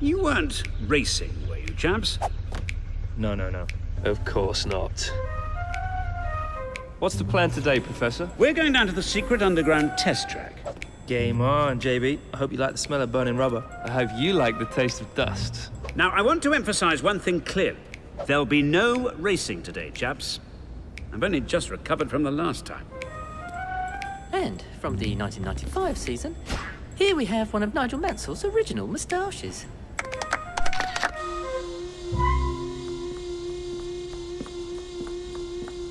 You weren't racing, were you, chaps? No. Of course not. What's the plan today, Professor? We're going down to the secret underground test track. Game on, JB. I hope you like the smell of burning rubber. I hope you like the taste of dust. Now, I want to emphasize one thing clearly. There'll be no racing today, chaps. I've only just recovered from the last time. And from the 1995 season, here we have one of Nigel Mansell's original moustaches.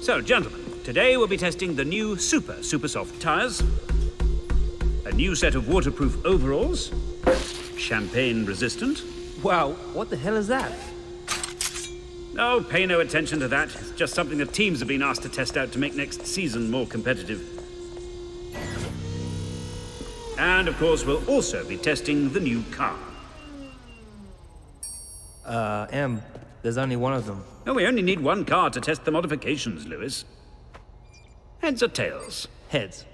So, gentlemen, today we'll be testing the new super soft tyres, a new set of waterproof overalls, champagne resistant. Wow, what the hell is that? Oh, pay no attention to that. It's just something the teams have been asked to test out to make next season more competitive. And, of course, we'll also be testing the new car. There's only one of them. Oh, we only need one car to test the modifications, Lewis. Heads or tails? Heads.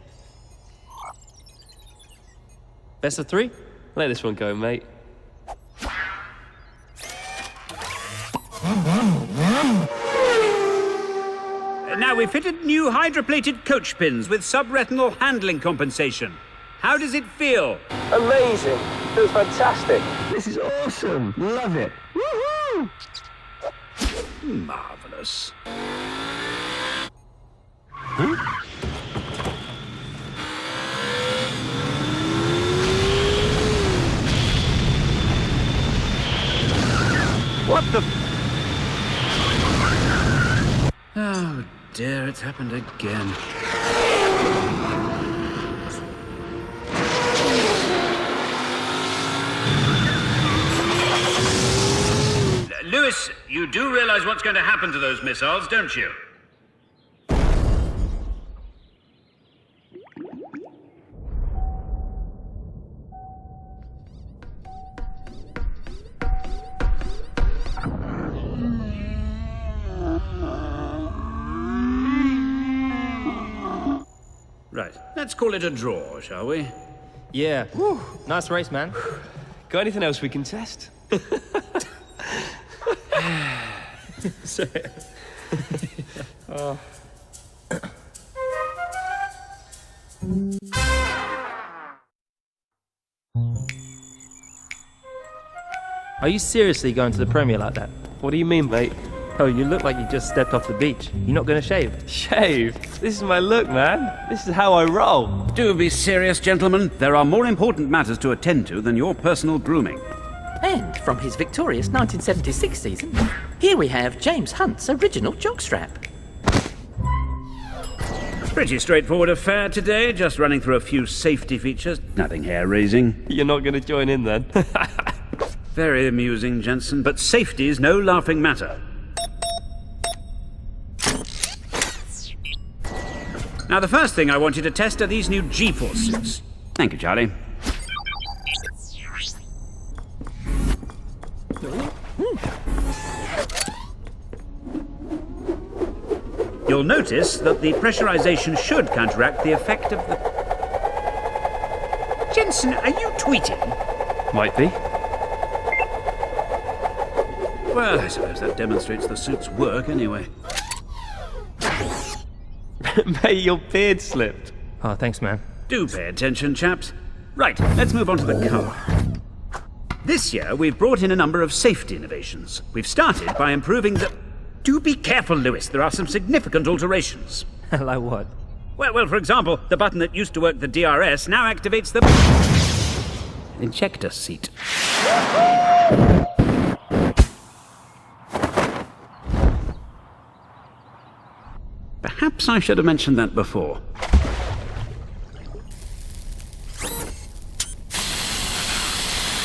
Best of three? Let this one go, mate. Now, we fitted new hydroplated coach pins with subretinal handling compensation. How does it feel? Amazing. Feels fantastic. This is awesome. Love it. Woohoo! Marvelous. What the... Oh dear, it's happened again. Lewis, you do realize what's going to happen to those missiles, don't you? Right, let's call it a draw, shall we? Yeah. Whew. Nice race, man. Got anything else we can test? Oh. Are you seriously going to the premiere like that? What do you mean, mate? Oh, you look like you just stepped off the beach. You're not going to shave? Shave? This is my look, man. This is how I roll. Do be serious, gentlemen. There are more important matters to attend to than your personal grooming. And from his victorious 1976 season, here we have James Hunt's original jockstrap. Pretty straightforward affair today, just running through a few safety features. Nothing hair-raising. You're not going to join in, then? Very amusing, Jeson, but safety's no laughing matter. Now, the first thing I want you to test are these new G-force suits. Thank you, Charlie. You'll notice that the pressurization should counteract the effect of the... Jeson, are you tweeting? Might be. Well, I suppose that demonstrates the suit's work anyway. Mate, your beard slipped. Oh, thanks, man. Do pay attention, chaps. Right, let's move on to the car. This year, we've brought in a number of safety innovations. We've started by improving the... Do be careful, Lewis. There are some significant alterations. Like what? Well, for example, the button that used to work the DRS now activates the... ejector seat. Perhaps I should have mentioned that before.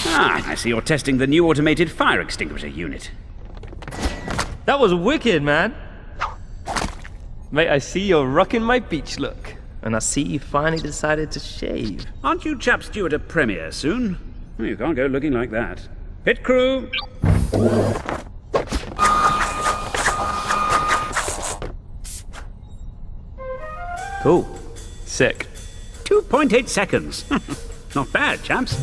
Ah, I see you're testing the new automated fire extinguisher unit. That was wicked, man. Mate, I see you're rocking my beach look. And I see you finally decided to shave. Aren't you chaps due at a premiere soon? Well, you can't go looking like that. Pit crew! Cool. Sick. 2.8 seconds. Not bad, chaps.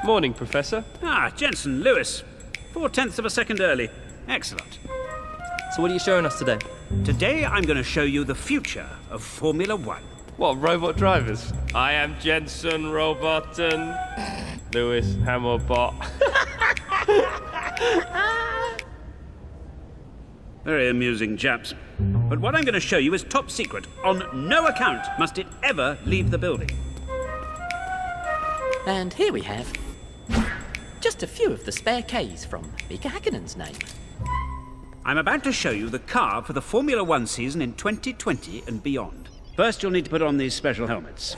Morning, Professor. Ah, Jeson, Lewis. 4/10 of a second early. Excellent. So what are you showing us today? Today I'm going to show you the future of Formula One. What, robot drivers? I am Jeson Roboton. Lewis Hammerbot. Very amusing, chaps. But what I'm going to show you is top secret. On no account must it ever leave the building. And here we have just a few of the spare Ks from Mika Hakkinen's name. I'm about to show you the car for the Formula One season in 2020 and beyond. First, you'll need to put on these special helmets.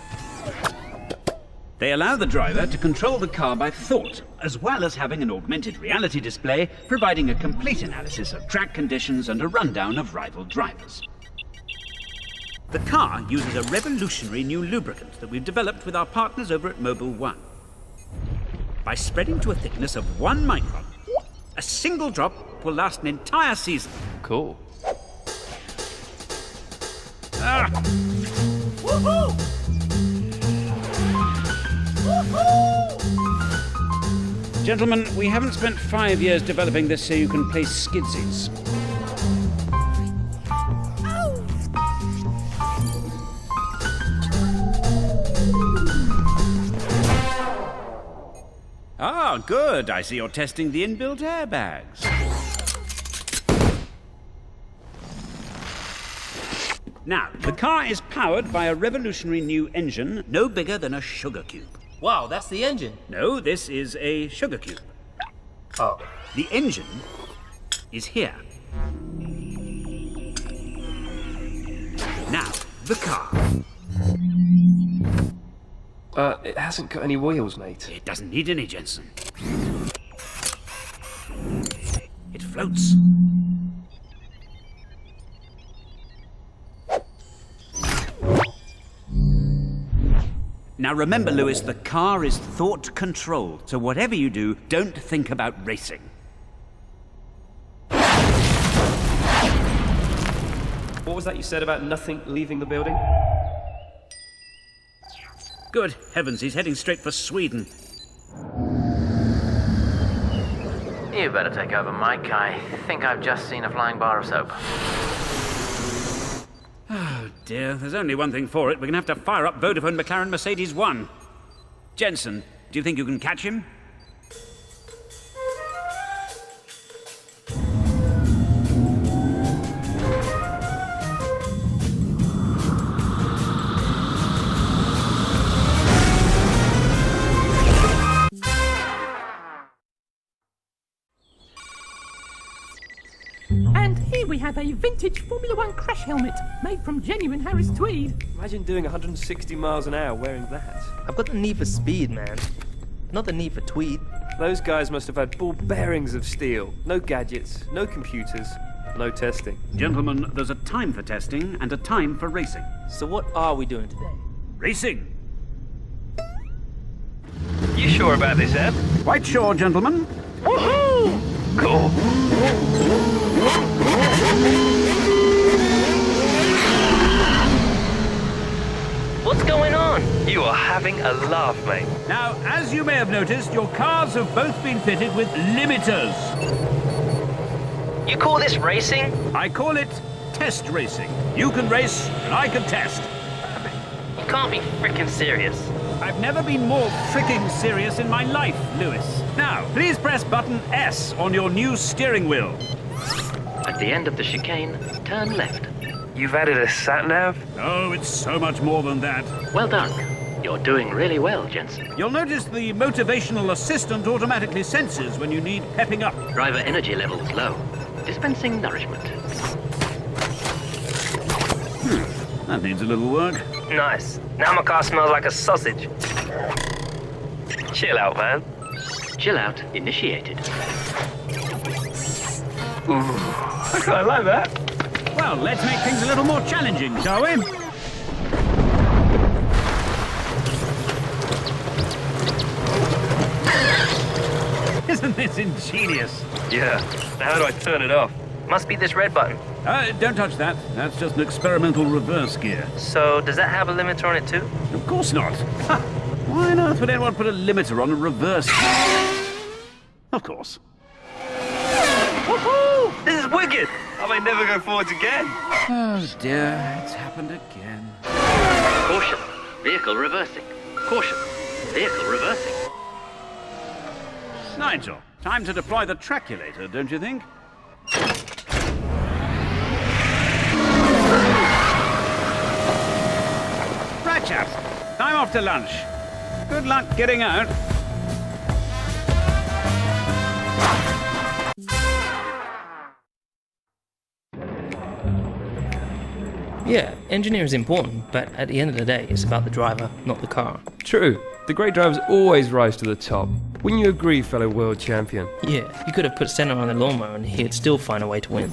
They allow the driver to control the car by thought, as well as having an augmented reality display, providing a complete analysis of track conditions and a rundown of rival drivers. The car uses a revolutionary new lubricant that we've developed with our partners over at Mobile One. By spreading to a thickness of 1 micron, a single drop will last an entire season. Cool. Ah! Woohoo! Gentlemen, we haven't spent 5 years developing this so you can play skidsies. Ah, good. I see you're testing the inbuilt airbags. Now, the car is powered by a revolutionary new engine no bigger than a sugar cube. Wow, that's the engine. No, this is a sugar cube. Oh. The engine is here. Now, the car. It hasn't got any wheels, mate. It doesn't need any, Jeson. It floats. Now remember, Lewis, the car is thought-controlled, so whatever you do, don't think about racing. What was that you said about nothing leaving the building? Good heavens, he's heading straight for Sweden. You better take over, Mike. I think I've just seen a flying bar of soap. Oh dear, there's only one thing for it. We're going to have to fire up Vodafone McLaren Mercedes 1. Jeson, do you think you can catch him? And here we have a vintage Formula One crash helmet made from genuine Harris tweed. Imagine doing 160 miles an hour wearing that. I've got the need for speed, man. Not the need for tweed. Those guys must have had ball bearings of steel. No gadgets, no computers, no testing. Gentlemen, there's a time for testing and a time for racing. So what are we doing today? Racing! You sure about this, Ed? Quite sure, gentlemen. Woohoo! Cool. What's going on? You are having a laugh, mate. Now, as you may have noticed, your cars have both been fitted with limiters. You call this racing? I call it test racing. You can race, and I can test. You can't be frickin' serious. I've never been more freaking serious in my life, Lewis. Now, please press button S on your new steering wheel. At the end of the chicane, turn left. You've added a sat-nav? Oh, it's so much more than that. Well done. You're doing really well, Jeson. You'll notice the motivational assistant automatically senses when you need pepping up. Driver energy levels low. Dispensing nourishment. That needs a little work. Nice. Now my car smells like a sausage. Chill out, man. Chill out initiated. Ooh, I quite like that. Well, let's make things a little more challenging, shall we? Isn't this ingenious? Yeah. Now how do I turn it off? Must be this red button. Don't touch that. That's just an experimental reverse gear. So, does that have a limiter on it too? Of course not. Ha! Why on earth would anyone put a limiter on a reverse gear? Of course. Woohoo! This is wicked! I may never go forwards again. Oh dear, it's happened again. Caution. Vehicle reversing. Caution. Vehicle reversing. Nigel, time to deploy the traculator, don't you think? Right, chaps. Time off to lunch. Good luck getting out. Yeah, engineer is important, but at the end of the day, it's about the driver, not the car. True. The great drivers always rise to the top. Wouldn't you agree, fellow world champion? Yeah, you could have put Senna on the lawnmower and he'd still find a way to win.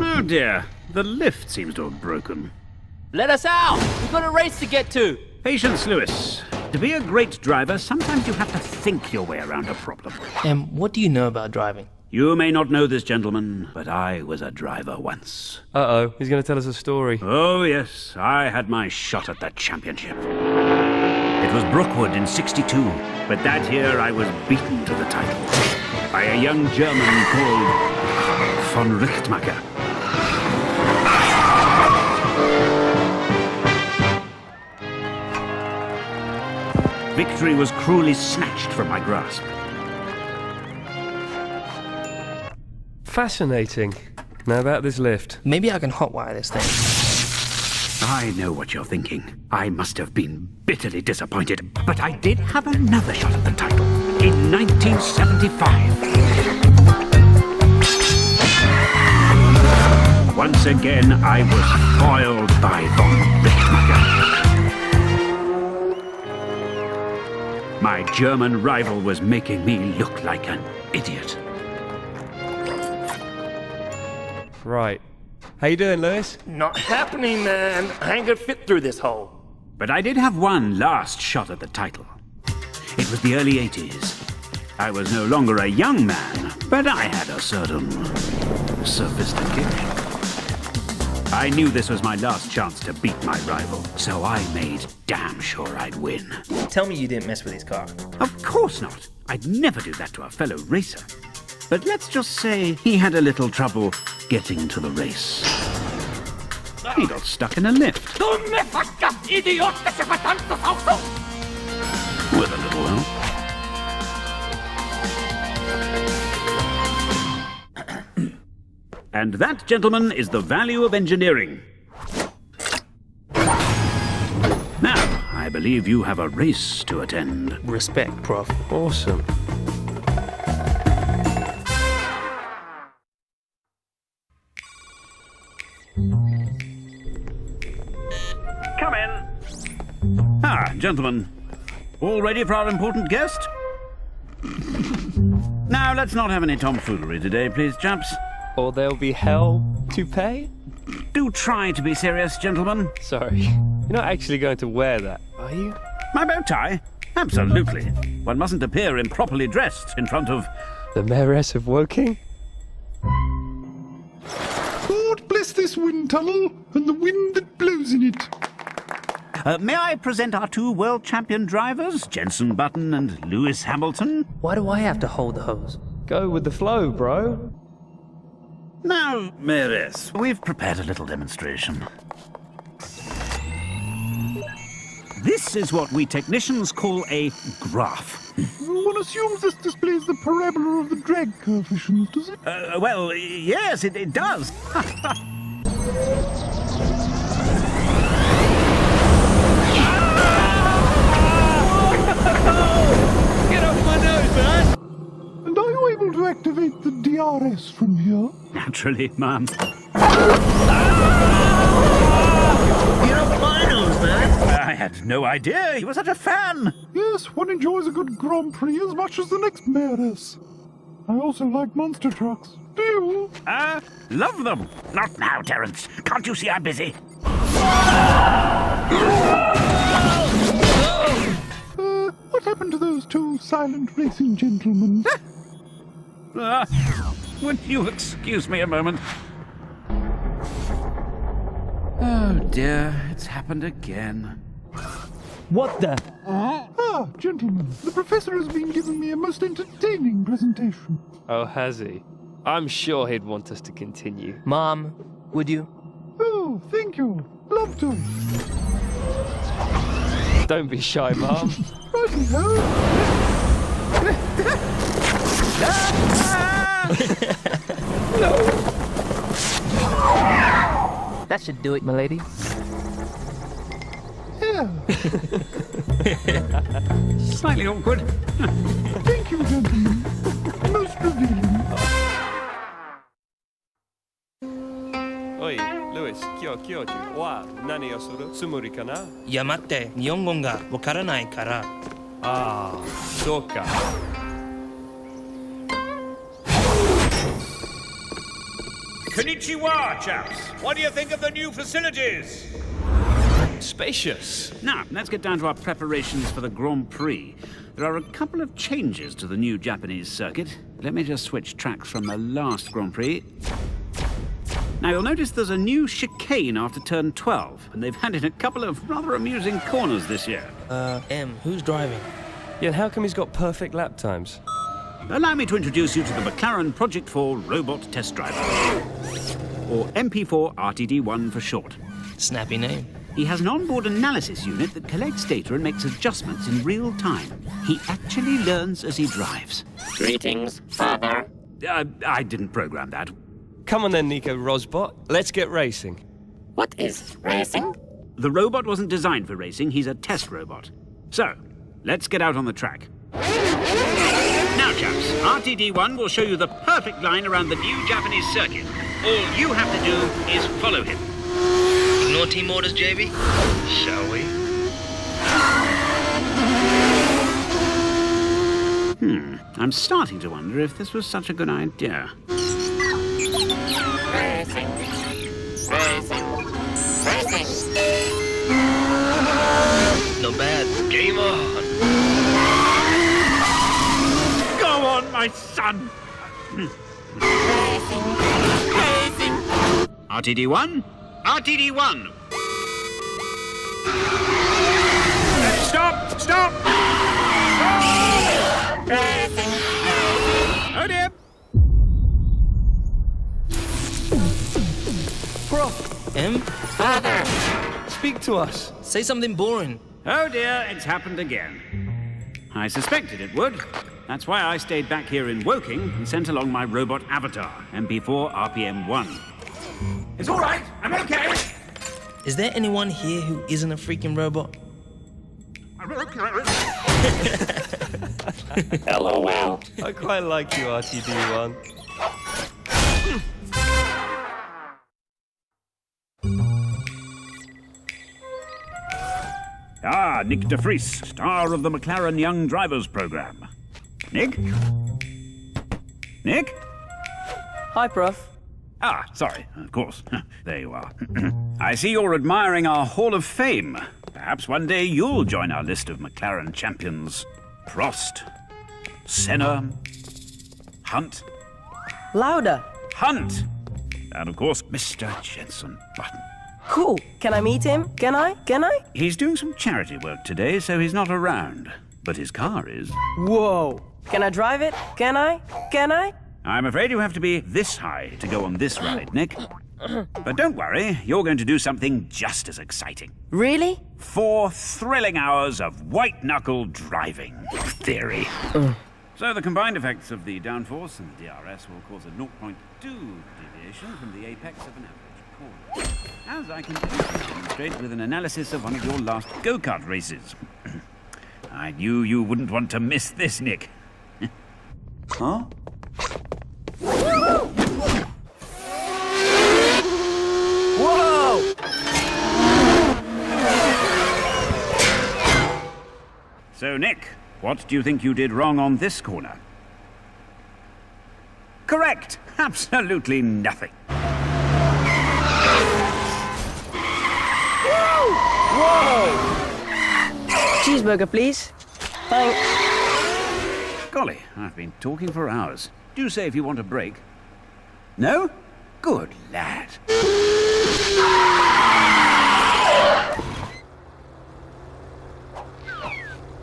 Oh dear, the lift seems to have broken. Let us out! We've got a race to get to! Patience, Lewis. To be a great driver, sometimes you have to think your way around a problem. And what do you know about driving? You may not know this, gentlemen, but I was a driver once. Uh-oh, he's going to tell us a story. Oh, yes, I had my shot at the championship. It was Brookwood in '62, but that year I was beaten to the title by a young German called von Richtmacher. Victory was cruelly snatched from my grasp. Fascinating. Now about this lift. Maybe I can hotwire this thing. I know what you're thinking. I must have been bitterly disappointed, but I did have another shot at the title in 1975. Once again, I was foiled by von Richtmacher. My German rival was making me look like an idiot. Right. How you doing, Lewis? Not happening, man. I ain't gonna fit through this hole. But I did have one last shot at the title. It was the early '80s. I was no longer a young man, but I had a certain sophistication. I knew this was my last chance to beat my rival, so I made damn sure I'd win. Tell me you didn't mess with his car. Of course not. I'd never do that to a fellow racer. But let's just say he had a little trouble getting to the race. He got stuck in a lift. With a little help. And that, gentlemen, is the value of engineering. Now, I believe you have a race to attend. Respect, Prof. Awesome. Come in. Ah, gentlemen. All ready for our important guest? Now, let's not have any tomfoolery today, please, chaps. Or there'll be hell to pay? Do try to be serious, gentlemen. Sorry. You're not actually going to wear that, are you? My bow tie? Absolutely. One mustn't appear improperly dressed in front of... The Mayoress of Woking? God bless this wind tunnel and the wind that blows in it. May I present our two world champion drivers, Jenson Button and Lewis Hamilton? Why do I have to hold the hose? Go with the flow, bro. Now, Mayoress, we've prepared a little demonstration. This is what we technicians call a graph. One assumes this displays the parabola of the drag coefficient, does it? Well, yes, it does. Get off my nose, man! And are you able to activate the DRS from here? Naturally, ma'am. I had no idea you were such a fan. Yes, one enjoys a good Grand Prix as much as the next mayoress. I also like monster trucks. Do you? Love them. Not now, Terence. Can't you see I'm busy? What happened to those two silent racing gentlemen? Would you excuse me a moment? Oh dear, it's happened again. What the? Ah, gentlemen, the professor has been giving me a most entertaining presentation. Oh, has he? I'm sure he'd want us to continue. Mom, would you? Oh, thank you. Love to. Don't be shy, Mom. Righty-ho. That should do it, milady. Yeah. Slightly awkward. Thank you, gentlemen. Most revealing. Oi, Lewis, kyo wa nani o suru tsumuri kana? いや待って、日本語がわからないから。ああ、そうか。Konnichiwa, chaps. What do you think of the new facilities? Spacious. Now, let's get down to our preparations for the Grand Prix. There are a couple of changes to the new Japanese circuit. Let me just switch tracks from the last Grand Prix. Now, you'll notice there's a new chicane after turn 12, and they've added a couple of rather amusing corners this year. M, who's driving? Yeah, and how come he's got perfect lap times? Allow me to introduce you to the McLaren Project 4 Robot Test Driver, or MP4 RTD1 for short. Snappy name. He has an onboard analysis unit that collects data and makes adjustments in real time. He actually learns as he drives. Greetings, Father. I didn't program that. Come on then, Nico Rosbot. Let's get racing. What is racing? The robot wasn't designed for racing, he's a test robot. So, let's get out on the track. Now, chaps, RTD1 will show you the perfect line around the new Japanese circuit. All you have to do is follow him. Ignore team orders, JB? Shall we? I'm starting to wonder if this was such a good idea. Racing. Racing. Racing. Not bad. Game on. Go on, my son! Racing. Racing. RTD1? RTD1! Stop! Stop! Racing. Oh dear! Prof, M, Father. speak to us. say something boring. Oh dear, it's happened again. I suspected it would. That's why I stayed back here in Woking and sent along my robot avatar, MP4 RPM1. It's all right, I'm okay. Is there anyone here who isn't a freaking robot? LOL. I quite like you, RTD1. Ah, Nick de Vries, star of the McLaren Young Drivers Program. Nick? Nick? Hi, Prof. Ah, sorry, of course. There you are. I see you're admiring our Hall of Fame. Perhaps one day you'll join our list of McLaren champions. Prost, Senna, Hunt. Louder. Hunt! And of course, Mr. Jeson Button. Cool. Can I meet him? Can I? He's doing some charity work today, so he's not around. But his car is. Whoa. Can I drive it? Can I? I'm afraid you have to be this high to go on this ride, Nick. But don't worry, you're going to do something just as exciting. Really? 4 thrilling hours of white-knuckle driving theory. So the combined effects of the downforce and the DRS will cause a 0.2 deviation from the apex of an average corner. As I can demonstrate with an analysis of one of your last go-kart races. I knew you wouldn't want to miss this, Nick. Huh? Whoa! So, Nick, what do you think you did wrong on this corner? Correct! Absolutely nothing. Whoa! Cheeseburger, please. Thanks. Golly, I've been talking for hours. Do say if you want a break. No? Good lad.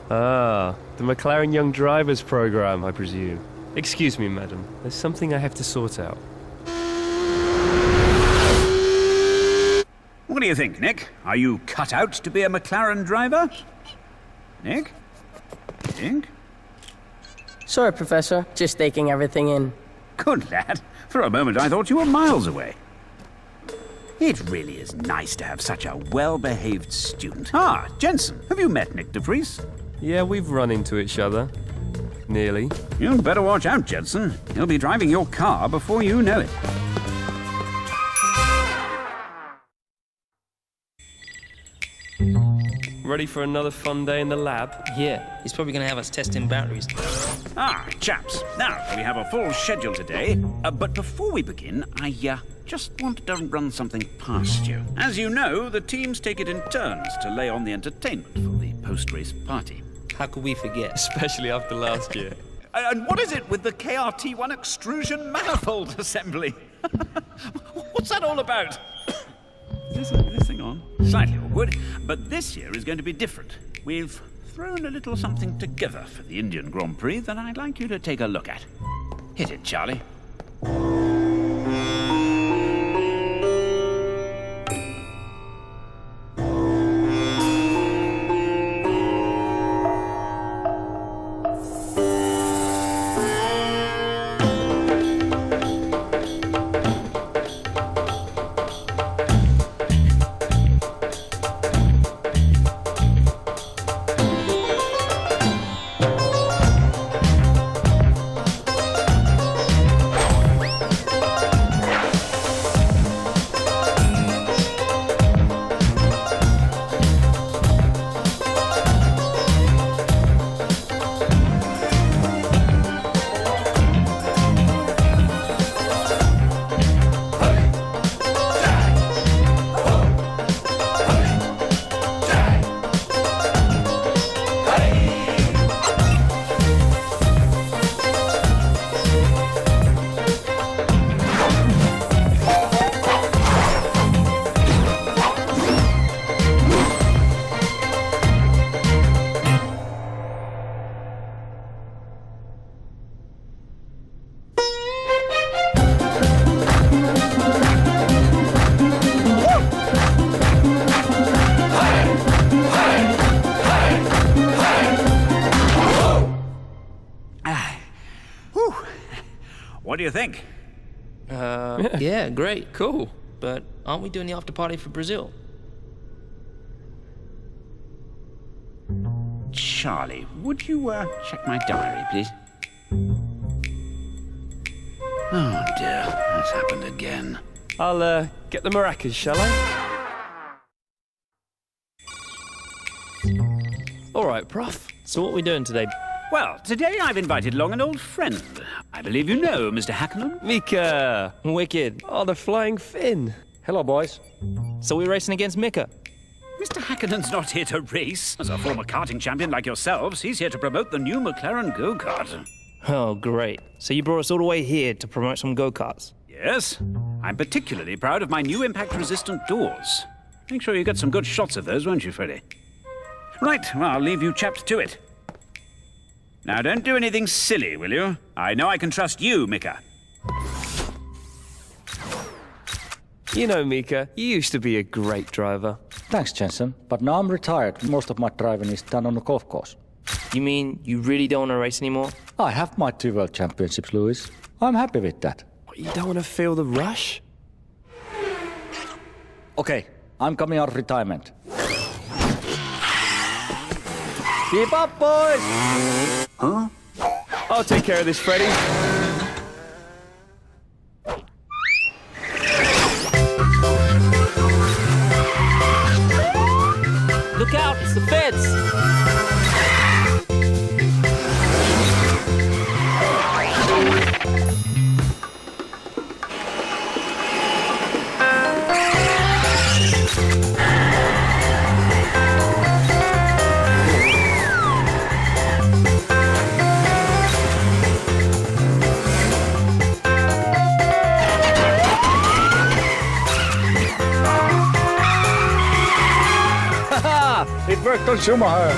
Ah, the McLaren Young Drivers program, I presume. Excuse me, madam. There's something I have to sort out. What do you think, Nick? Are you cut out to be a McLaren driver? Nick? Nick? Sorry, Professor. Just taking everything in. Good lad. For a moment I thought you were miles away. It really is nice to have such a well-behaved student. Ah, Jeson, have you met Nick de Vries? Yeah, we've run into each other. Nearly. You'd better watch out, Jeson. He'll be driving your car before you know it. Ready for another fun day in the lab? Yeah, he's probably going to have us testing batteries. Ah, chaps. Now, we have a full schedule today. But before we begin, I just wanted to run something past you. As you know, the teams take it in turns to lay on the entertainment for the post-race party. How could we forget? Especially after last year. And what is it with the KRT1 extrusion manifold assembly? What's that all about? Is this thing on? Slightly awkward, but this year is going to be different. We've thrown a little something together for the Indian Grand Prix that I'd like you to take a look at. Hit it, Charlie. What do you think? Yeah, great. Cool. But aren't we doing the after party for Brazil? Charlie, would you check my diary, please? Oh dear, that's happened again. I'll get the maracas, shall I? All right, Prof. So what are we doing today? Well, today I've invited along an old friend. I believe you know Mr. Hackenen. Mika! Wicked. Oh, the flying Finn. Hello, boys. So we're racing against Mika? Mr. Hackenen's not here to race. As a former karting champion like yourselves, he's here to promote the new McLaren go-kart. Oh, great. So you brought us all the way here to promote some go-karts? Yes. I'm particularly proud of my new impact-resistant doors. Make sure you get some good shots of those, won't you, Freddie? Right, well, I'll leave you chaps to it. Now, don't do anything silly, will you? I know I can trust you, Mika. You know, Mika, you used to be a great driver. Thanks, Jeson. But now I'm retired. Most of my driving is done on the golf course. You mean you really don't want to race anymore? I have my 2 world championships, Louis. I'm happy with that. You don't want to feel the rush? Okay, I'm coming out of retirement. Keep up, boys! Huh? I'll take care of this, Freddie. Look out, it's the feds! It worked on Schumacher.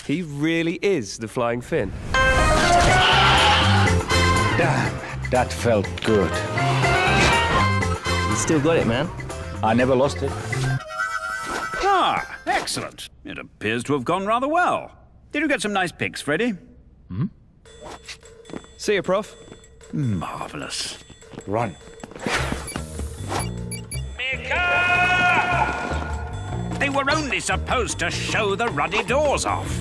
He really is the Flying Finn. Damn, that felt good. You still got it, man. I never lost it. Ah, excellent. It appears to have gone rather well. Did you get some nice pics, Freddy? See you, Prof. Marvellous. Run. They were only supposed to show the ruddy doors off.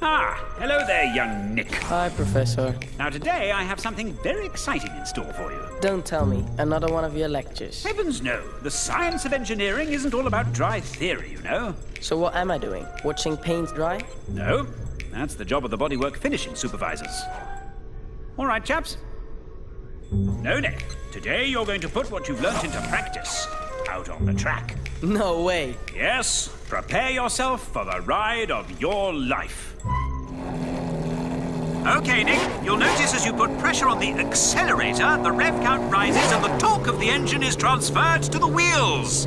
Ah, hello there, young Nick. Hi, Professor. Now today I have something very exciting in store for you. Don't tell me. Another one of your lectures. Heavens no, the science of engineering isn't all about dry theory, you know. So what am I doing? Watching paint dry? No, that's the job of the bodywork finishing supervisors. All right, chaps. No, Nick. Today you're going to put what you've learnt into practice out on the track. No way. Yes, prepare yourself for the ride of your life. Okay, Nick, you'll notice as you put pressure on the accelerator, the rev count rises and the torque of the engine is transferred to the wheels.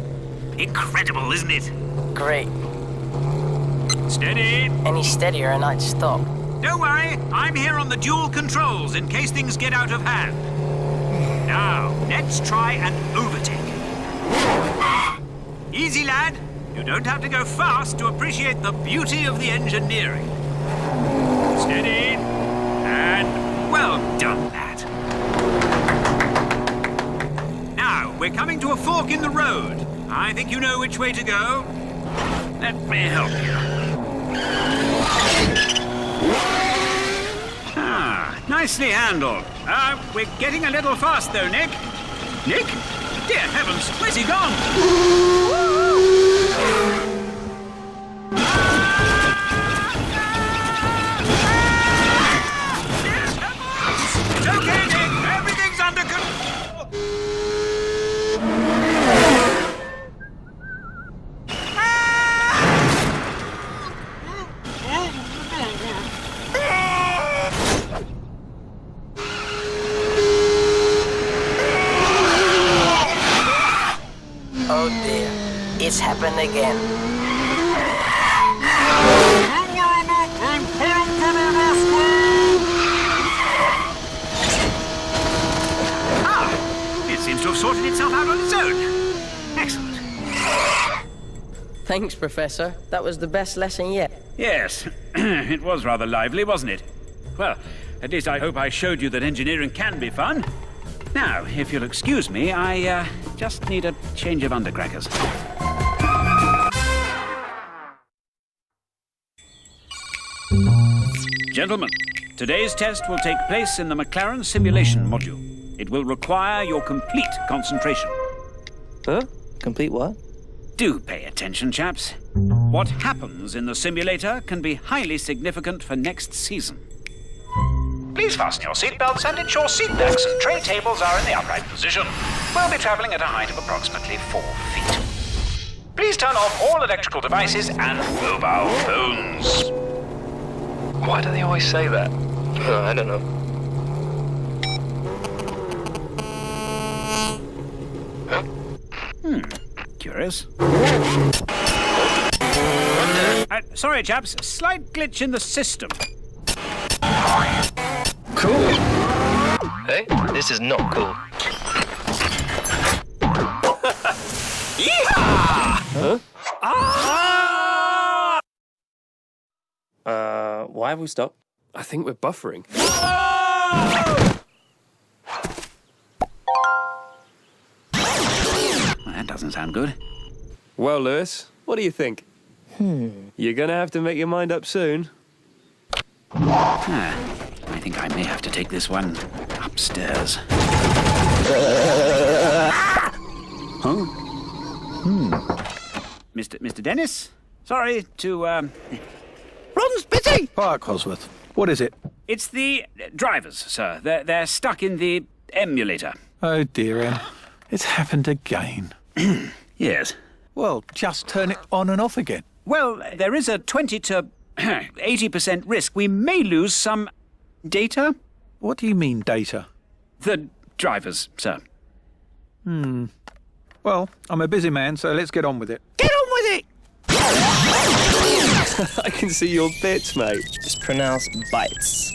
Incredible, isn't it? Great. Steady. Any steadier and I'd stop. Don't worry, I'm here on the dual controls in case things get out of hand. Now, let's try an overtake. Easy, lad. You don't have to go fast to appreciate the beauty of the engineering. Steady. And well done, lad. Now, we're coming to a fork in the road. I think you know which way to go. Let me help you. Ah, nicely handled. We're getting a little fast, though, Nick. Nick? Dear heavens, where's he gone? It's okay, Nick. Everything's under control. Oh dear. It's happened again. It seems to have sorted itself out on its own. Excellent. Thanks, Professor. That was the best lesson yet. Yes, it was rather lively, wasn't it? Well, at least I hope I showed you that engineering can be fun. Now, if you'll excuse me, I just need a change of undercrackers. Gentlemen, today's test will take place in the McLaren simulation module. It will require your complete concentration. Huh? Complete what? Do pay attention, chaps. What happens in the simulator can be highly significant for next season. Please fasten your seatbelts and ensure seat backs and tray tables are in the upright position. We'll be travelling at a height of approximately 4 feet. Please turn off all electrical devices and mobile phones. Why do they always say that? I don't know. Curious. Sorry, chaps. Slight glitch in the system. Cool. Hey, this is not cool. Huh? Why have we stopped? I think we're buffering. That doesn't sound good. Well, Lewis, what do you think? You're gonna have to make your mind up soon. I think I may have to take this one upstairs. Huh? Mr. Dennis? Sorry to, Ron's busy! Hi, Cosworth. What is it? It's the drivers, sir. They're stuck in the emulator. Oh, dear, Em. It's happened again. Yes. Well, just turn it on and off again. Well, there is a 20 to 80% risk we may lose some data. What do you mean, data? The drivers, sir. Well, I'm a busy man, so let's get on with it. Get on with it! I can see your bits, mate. It's pronounced bites.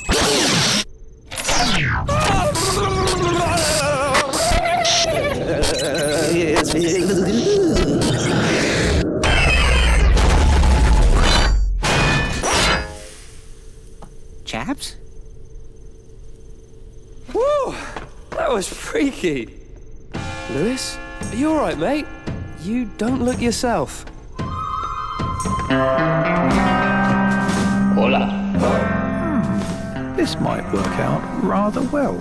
Chaps? Whoa! That was freaky. Lewis, are you alright, mate? You don't look yourself. Hola. This might work out rather well.